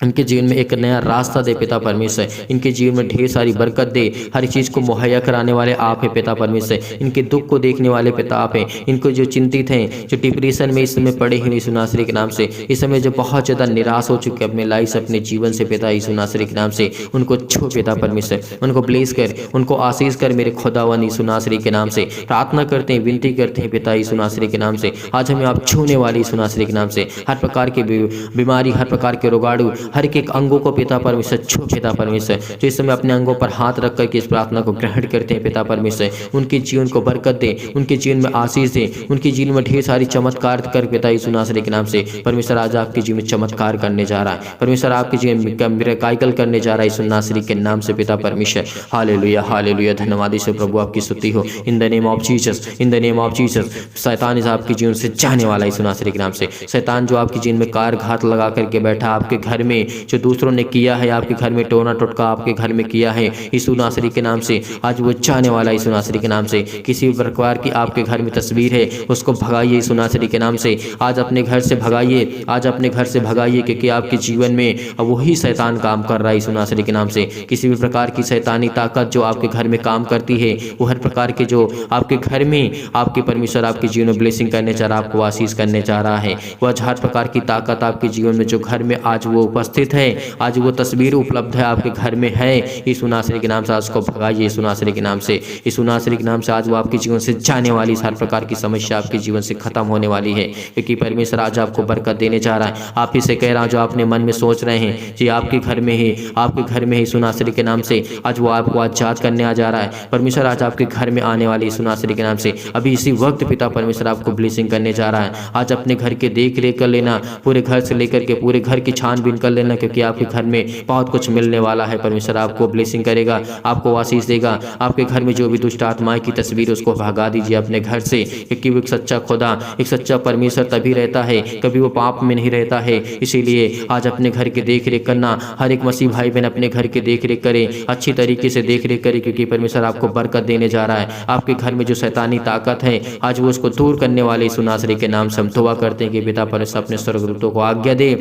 इनके जीवन में एक नया रास्ता दे पिता परमेश्वर। इनके जीवन में ढेर सारी बरकत दे। हर चीज़ को मुहैया कराने वाले आप हैं पिता परमेश्वर। इनके दुख को देखने वाले पिता आप हैं। इनको जो चिंतित हैं, जो डिप्रेशन में इस समय पड़े हैं यीशु नासरी के नाम से, इस समय जो बहुत ज़्यादा निराश हो चुके अपने लाइफ से, अपने जीवन से पिता यीशु नासरी के नाम से, उनको छू पिता परमेश्वर। उनको ब्लेस कर, उनको आशीष कर मेरे खुदावन यीशु नासरी के नाम से। प्रार्थना करते हैं, विनती करते हैं पिता यीशु नासरी के नाम से। आज हमें आप छूने वाले यीशु नासरी के नाम से। हर प्रकार की बीमारी, हर प्रकार के रोगाणु, हर एक अंगों को पिता परमेश्वर छू पिता परमेश्वर। जो इस समय अपने अंगों पर हाथ रख करके इस प्रार्थना को ग्रहण करते हैं पिता परमेश्वर, उनके जीवन को बरकत दे, उनके जीवन में आशीष दे, उनके जीवन में ढेर सारी चमत्कार कर पिता यीशु नासरी के नाम से। परमेश्वर आज आपके जीवन में चमत्कार करने जा रहा है। परमेश्वर आपके जीवन में मिरेकल करने जा रहा है यीशु नासरी के नाम से पिता परमेश्वर। Hallelujah hallelujah. धन्यवाद यीशु प्रभु, आपकी स्तुति हो। इन the name of Jesus, in the name of Jesus. शैतान इस आपके जीवन से जाने वाला यीशु नासरी के नाम से। शैतान जो आपके जीवन में कार घात लगा करके बैठा आपके घर में, जो दूसरों ने किया है आपके घर में, टोना टोटका आपके घर में किया है यीशु नासरी के नाम से, आज वो जाने वाला यीशु नासरी के नाम से। किसी भी प्रकार की आपके घर में तस्वीर है उसको भगाइए यीशु नासरी के नाम से। आज अपने घर से भगाइए, आज अपने घर से भगाइए, क्योंकि आपके जीवन में वही शैतान काम कर रहा है यीशु नासरी के नाम से। किसी भी प्रकार की शैतानी ताकत जो आपके घर में काम करती है, वो हर प्रकार के जो आपके घर में आपके परमेश्वर आपके जीवन में ब्लेसिंग करने जा रहा है, आपको आशीष करने जा रहा है, वह हर प्रकार की ताकत आपके जीवन में जो घर में आज वो उपस्थित है, आज वो तस्वीर उपलब्ध है आपके घर में है, यीशु नासरी के नाम से आज को भगाइए यीशु नासरी के नाम से। यीशु नासरी के नाम से आज वो आपके जीवन से जाने वाली हर प्रकार की समस्या आपके जीवन से खत्म होने वाली है, क्योंकि परमेश्वर आज आपको बरकत देने जा रहा है। आप ही से कह रहा हूं, जो आपने मन में सोच रहे हैं जी आपके घर में ही, आपके घर में यीशु नासरी के नाम से आज वो आपको आजाद करने आ जा रहा है। परमेश्वर आज आपके घर में आने वाली यीशु नासरी के नाम से अभी इसी वक्त पिता परमेश्वर आपको ब्लेसिंग करने जा रहा है। आज अपने घर के देख रेख कर लेना, पूरे घर से लेकर के पूरे घर की छानबीन कर लेना, क्योंकि आपके घर में बहुत कुछ मिलने वाला है। परमेश्वर आपको ब्लेसिंग करेगा, आपको आशीष देगा। आपके घर में जो भी दुष्ट आत्माएं की तस्वीर उसको भगा दीजिए अपने घर से, क्योंकि वो एक सच्चा खुदा, एक सच्चा परमेश्वर तभी रहता है, कभी वो पाप में नहीं रहता है। इसीलिए आज अपने घर की देख रेख करना, हर एक मसीह भाई बहन अपने घर की देख रेख करे, अच्छी तरीके से देख रेख करे, क्योंकि परमेश्वर आपको बरकत देने जा रहा है। आपके घर में जो शैतानी ताकत है आज वो उसको दूर करने वाले यीशु नासरी के नाम से हम दुआ करते हैं कि पिता परमेश्वर अपने स्वर्गदूतों को आज्ञा दे,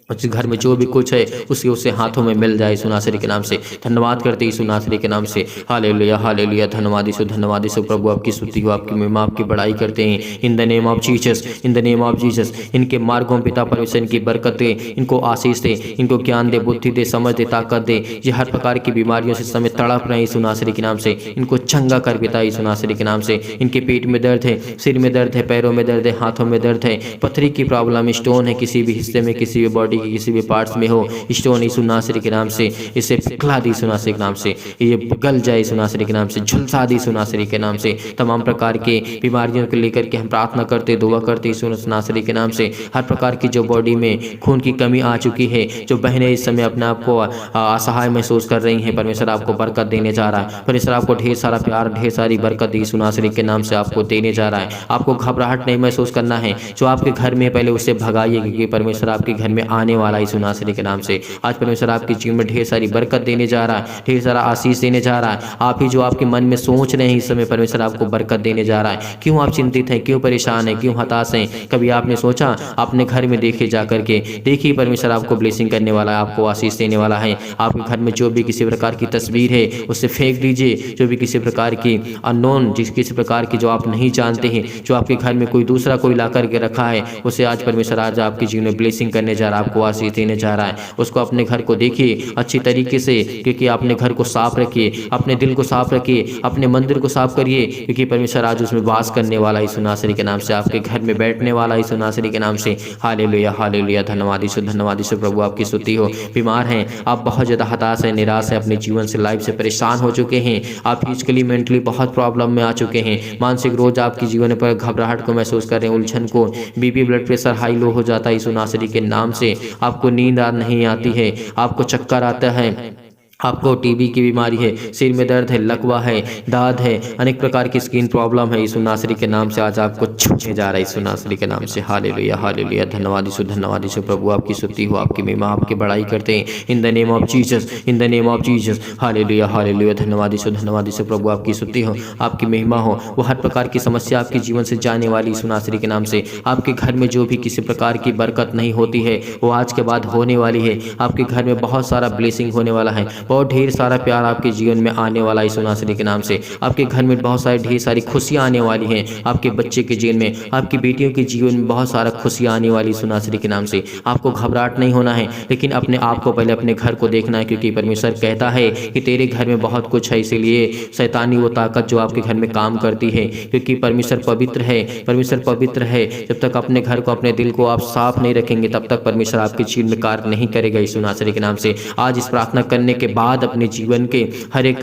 उस घर में जो भी कुछ है उसे हाथों में मिल जाए यीशु नासरी के नाम से। धन्यवाद करते यीशु नासरी के नाम से। Hallelujah hallelujah. धन्यवाद यीशु प्रभु, आपकी स्तुति हो, आपकी महिमा, आपकी बड़ाई करते हैं। In the name of Jesus, in the name of Jesus. इनके मार्गों पिता परमेश्वर इनकी बरकत दे, इनको आशीष दे, इनको ज्ञान दे, बुद्धि दे, समझ दे, ताकत दे। ये हर प्रकार की बीमारियों से समय तड़प रहे हैं यीशु नासरी के नाम से, इनको चंगा कर पिता यीशु नासरी के नाम से। इनके पेट में दर्द है, सिर में दर्द है, पैरों में दर्द है, हाथों में दर्द है, पथरी की प्रॉब्लम, स्टोन है, किसी भी हिस्से में, किसी भी बॉडी के किसी भी पार्ट्स में हो, स्टोन यीशु नासरी के नाम से इसे पिघला दी यीशु नासरी के नाम से, ये गल जाए यीशु नासरी के नाम से, झुलसा दी यीशु नासरी के नाम से। तमाम प्रकार के बीमारियों को लेकर के हम प्रार्थना करते, दुआ करते यीशु नासरी के नाम से। हर प्रकार की जो बॉडी में खून की कमी आ चुकी है, जो बहनें इस समय अपने आप को असहाय महसूस कर रही हैं, परमेश्वर आपको बरकत देने जा रहा है। परमेश्वर आपको ढेर सारा प्यार, ढेर सारी बरकत यीशु नासरी के नाम से आपको देने जा रहा है। आपको घबराहट नहीं महसूस करना है, जो आपके घर में पहले उसे भगाइए, क्योंकि परमेश्वर आपके घर में आने वाला यीशु नासरी के नाम से। आज परमेश्वर आपके जीवन में ढेर सारी बरकत देने जा रहा है, ढेर सारा आशीष देने जा रहा है। आप ही जो आपके मन में सोच रहे हैं इस समय, परमेश्वर आपको बरकत देने जा रहा है। क्यों आप चिंतित हैं, क्यों परेशान हैं, क्यों हताश हैं? कभी आपने सोचा अपने घर में देखे जा करके, देखिए परमेश्वर आपको ब्लेसिंग करने वाला है, आपको आशीष देने वाला है। आपके घर में जो भी किसी प्रकार की तस्वीर है उसे फेंक दीजिए, जो भी किसी प्रकार की अननोन, किसी प्रकार की जो आप नहीं जानते हैं, जो आपके घर में कोई दूसरा कोई ला करके रखा है, उसे आज परमेश्वर आज आपके जीवन में ब्लेसिंग करने जा रहा है, आपको आशीष देने जा रहा है। उसको अपने घर को देखिए अच्छी तरीके से, क्योंकि अपने घर को साफ रखिए, अपने दिल को साफ रखिए, अपने मंदिर को साफ करिए, क्योंकि परमेश्वर आज उसमें वास करने वाला यीशु नासरी के नाम से, आपके घर में बैठने वाला यीशु नासरी के नाम से। हालेलुया हालेलुया, धन्यवाद यीशु, धन्यवाद यीशु। प्रभु आपकी स्तुति हो। बीमार हैं आप, बहुत ज़्यादा हताश है, निराश है, अपने जीवन से लाइफ से परेशान हो चुके हैं, आप फिजिकली मेंटली बहुत प्रॉब्लम में आ चुके हैं, मानसिक रोज आपकी जीवन पर घबराहट को महसूस कर रहे हैं, उलझन को, BP blood pressure high low हो जाता है यीशु नासरी के नाम से। आपको नींद नहीं आती है, आपको चक्कर आता है, आपको टीबी की बीमारी है, सिर में दर्द है, लकवा है, दाद है, अनेक प्रकार की स्किन प्रॉब्लम है, यीशु नासरी के नाम से आज आपको छूने जा रहा है यीशु नासरी के नाम से। हालेलुया हालेलुया, धन्यवाद यीशु, धन्यवाद यीशु। प्रभु आपकी स्तुति हो, आपकी महिमा, आपकी बड़ाई करते हैं in the name of Jesus, in the name of Jesus. Hallelujah hallelujah, धन्यवाद यीशु, धन्यवाद यीशु। प्रभु आपकी स्तुति हो, आपकी महिमा हो। वो हर प्रकार की समस्या आपके जीवन से जाने वाली यीशु नासरी के नाम से। आपके घर में जो भी किसी प्रकार की बरकत नहीं होती है वो आज के बाद होने वाली है। आपके घर में बहुत सारा ब्लेसिंग होने वाला है, बहुत ढेर सारा प्यार आपके जीवन में आने वाला है यीशु नासरी के नाम से। आपके घर में बहुत सारी ढेर सारी खुशियां आने वाली हैं, आपके बच्चे के जीवन में, आपकी बेटियों के जीवन में बहुत सारा खुशियां आने वाली यीशु नासरी के नाम से। आपको घबराहट नहीं होना है, लेकिन अपने आप को पहले अपने घर को देखना है, क्योंकि परमेश्वर कहता है कि तेरे घर में बहुत कुछ है, इसीलिए शैतानी वो ताकत जो आपके घर में काम करती है, क्योंकि परमेश्वर पवित्र है, परमेश्वर पवित्र है। जब तक अपने घर को, अपने दिल को आप साफ नहीं रखेंगे तब तक परमेश्वर आपके जीवन में कार्य नहीं करेगा यीशु नासरी के नाम से। आज इस प्रार्थना करने के बाद अपने जीवन के हर एक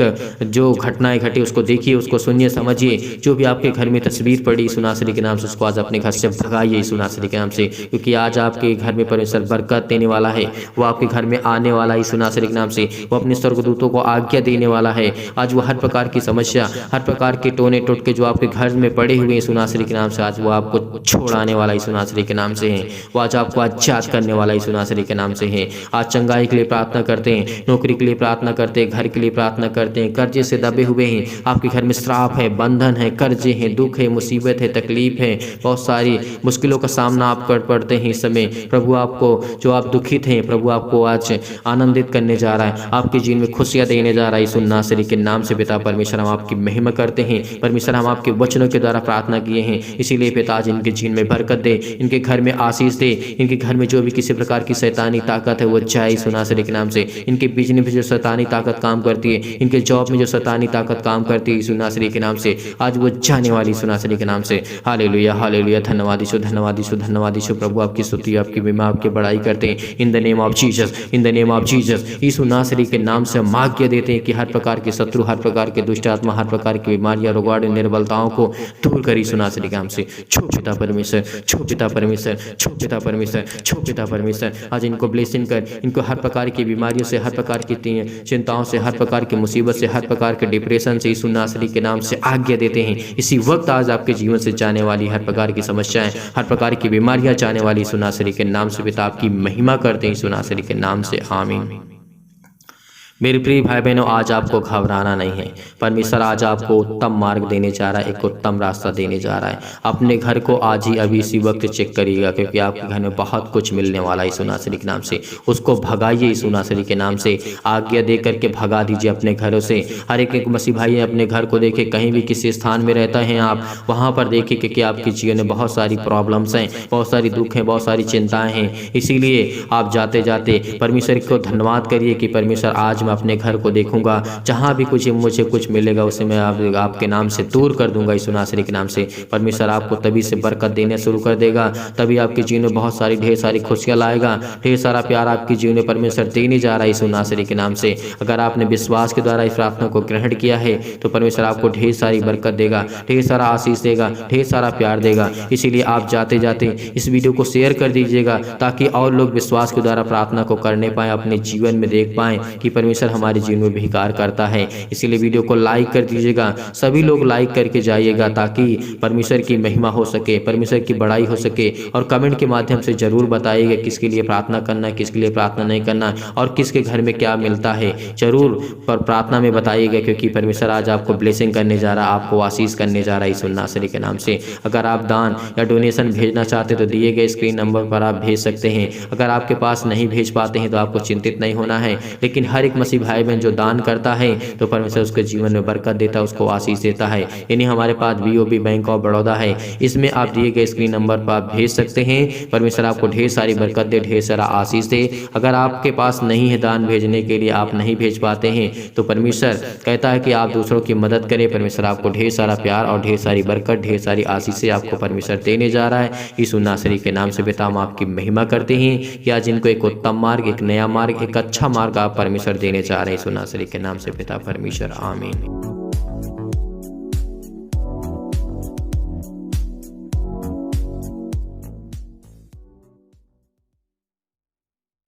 जो घटनाएं घटी उसको देखिए, उसको सुनिए, समझिए। जो भी आपके घर में तस्वीर पड़ी यीशु नासरी के नाम से, उसको आज अपने घर से भगाइए यीशु नासरी के नाम से, क्योंकि आज आपके घर में परमेश्वर बरकत देने वाला है। वो आपके घर में आने वाला है यीशु नासरी के नाम से। वो अपने स्वर्गदूतों को आज्ञा देने वाला है। आज वो हर प्रकार की समस्या, हर प्रकार के टोने टोटके जो आपके घर में पड़े हुए यीशु नासरी के नाम से, आज वो आपको छोड़ाने वाला यीशु नासरी के नाम से है। वो आज आपको आजाद करने वाला यीशु नासरी के नाम से है। आज चंगाई के लिए प्रार्थना करते हैं, नौकरी के लिए प्रार्थना करते हैं, घर के लिए प्रार्थना करते हैं। कर्जे से दबे हुए हैं, आपके घर में श्राप है, बंधन है, कर्जे हैं, दुख है, मुसीबत है, तकलीफ है, बहुत सारी मुश्किलों का सामना आप कर पड़ते हैं इस समय। प्रभु आपको, जो आप दुखित हैं, प्रभु आपको आज आनंदित करने जा रहा है, आपके जीवन में खुशियां देने जा रहा है यीशु नासरी के नाम से। पिता परमेश्वर, हम आपकी महिमा करते हैं। परमेश्वर, हम आपके वचनों के द्वारा प्रार्थना किए हैं, इसीलिए पिता आज इनके जीवन में बरकत दे, इनके घर में आशीष दे। इनके घर में जो भी किसी प्रकार की शैतानी ताकत है वो जाए यीशु नासरी के नाम से। इनके बिजनेस में जो शैतानी ताकत काम करती है, इनके जॉब में जो शैतानी ताकत काम करती है यीशु नासरी के नाम से, आज वो जाने वाली यीशु नासरी के नाम से। हालेलुया हालेलुया, धन्यवाद यीशु, धन्यवाद यीशु, धन्यवाद यीशु। प्रभु आपकी स्तुति, आपकी महिमा, आपकी बड़ाई करते हैं in the name of Jesus, in the name of Jesus. Yeshu नासरी के नाम से हम आज्ञा देते हैं कि हर प्रकार के शत्रु, हर प्रकार के दुष्ट आत्मा, हर प्रकार की बीमारियां, रोगाड़, निर्बलताओं को दूर कर यीशु नासरी के नाम से। छो पिता परमेश्वर, छो पिता परमेश्वर, छो पिता परमेश्वर, छो पिता परमेश्वर। आज इनको ब्लेसिंग कर, इनको हर प्रकार की बीमारियों से, हर प्रकार की चिंताओं से, हर प्रकार की मुसीबत से, हर प्रकार के डिप्रेशन से यीशु नासरी के नाम से आज्ञा देते हैं। इसी वक्त आज आपके जीवन से जाने वाली हर प्रकार की समस्याएं, हर प्रकार की बीमारियां जाने वाली यीशु नासरी के नाम से पिता आपकी महिमा करते हैं यीशु नासरी के नाम से, आमीन। मेरे प्रिय भाई बहनों, आज आपको घबराना नहीं है। परमेश्वर आज आपको उत्तम मार्ग देने जा रहा है, एक उत्तम रास्ता देने जा रहा है। अपने घर को आज ही अभी इसी वक्त चेक करिएगा, क्योंकि आपके घर में बहुत कुछ मिलने वाला है यीशु नासरी के नाम से। उसको भगाइए यीशु नासरी के नाम से, आज्ञा दे करके भगा दीजिए अपने घरों से। हर एक मसीह भाई अपने घर को देखे, कहीं भी किसी स्थान में रहते हैं आप, वहाँ पर देखिए, क्योंकि आपके जीवन में बहुत सारी प्रॉब्लम्स हैं, बहुत सारी दुख हैं, बहुत सारी चिंताएं हैं। इसीलिए आप जाते जाते परमेश्वर को धन्यवाद करिए कि परमेश्वर आज अपने घर को देखूंगा, जहां भी कुछ मुझे कुछ मिलेगा उसे मैं आपके नाम से दूर कर दूंगा यीशु नासरी के नाम से। परमेश्वर आपको तभी से बरकत देने शुरू कर देगा, तभी आपके जीवन में बहुत सारी ढेर सारी खुशियां लाएगा, ढेर सारा प्यार आपके जीवन में परमेश्वर देने जा रहा है यीशु नासरी के नाम से। अगर आपने विश्वास के द्वारा इस प्रार्थना को ग्रहण किया है तो परमेश्वर आपको ढेर सारी बरकत देगा, ढेर सारा आशीष देगा, ढेर सारा प्यार देगा। इसीलिए आप जाते जाते इस वीडियो को शेयर कर दीजिएगा, ताकि और लोग विश्वास के द्वारा प्रार्थना को करने पाए, अपने जीवन में देख पाएं कि परमेश्वर हमारे जीवन में भी कार्य करता है। इसीलिए वीडियो को लाइक कर दीजिएगा, सभी लोग लाइक करके जाइएगा, ताकि परमेश्वर की महिमा हो सके, परमेश्वर की बड़ाई हो सके। और कमेंट के माध्यम से जरूर बताइएगा किसके लिए प्रार्थना करना है, किसके लिए प्रार्थना नहीं करना, और किसके घर में क्या मिलता है, जरूर पर प्रार्थना में बताइएगा, क्योंकि परमेश्वर आज आपको ब्लेसिंग करने जा रहा है, आपको आशीष करने जा रहा है यीशु नासरी के नाम से। अगर आप दान या डोनेशन भेजना चाहते तो दिए गए स्क्रीन नंबर पर आप भेज सकते हैं। अगर आपके पास नहीं भेज पाते हैं तो आपको चिंतित नहीं होना है, लेकिन हर एक मसीह भाई बहन जो दान करता है तो परमेश्वर उसके जीवन में बरकत देता है, उसको आशीष देता है। यानी हमारे पास BOB बैंक ऑफ बड़ौदा है, इसमें आप दिए गए स्क्रीन नंबर पर आप भेज सकते हैं। परमेश्वर आपको ढेर सारी बरकत दे, ढेर सारा आशीष दे। अगर आपके पास नहीं है दान भेजने के लिए, आप नहीं भेज पाते हैं, तो परमेश्वर कहता है कि आप दूसरों की मदद करें। परमेश्वर आपको ढेर सारा प्यार और ढेर सारी बरकत, ढेर सारी आशीषें आपको परमेश्वर देने जा रहा है। यीशु नासरी के नाम से पिता हम आपकी महिमा करते हैं कि आज इनको एक उत्तम मार्ग, एक नया मार्ग, एक अच्छा मार्ग आप परमेश्वर देने जा रहे हैं। यीशु नासरी के नाम से पिता परमेश्वर, आमीन।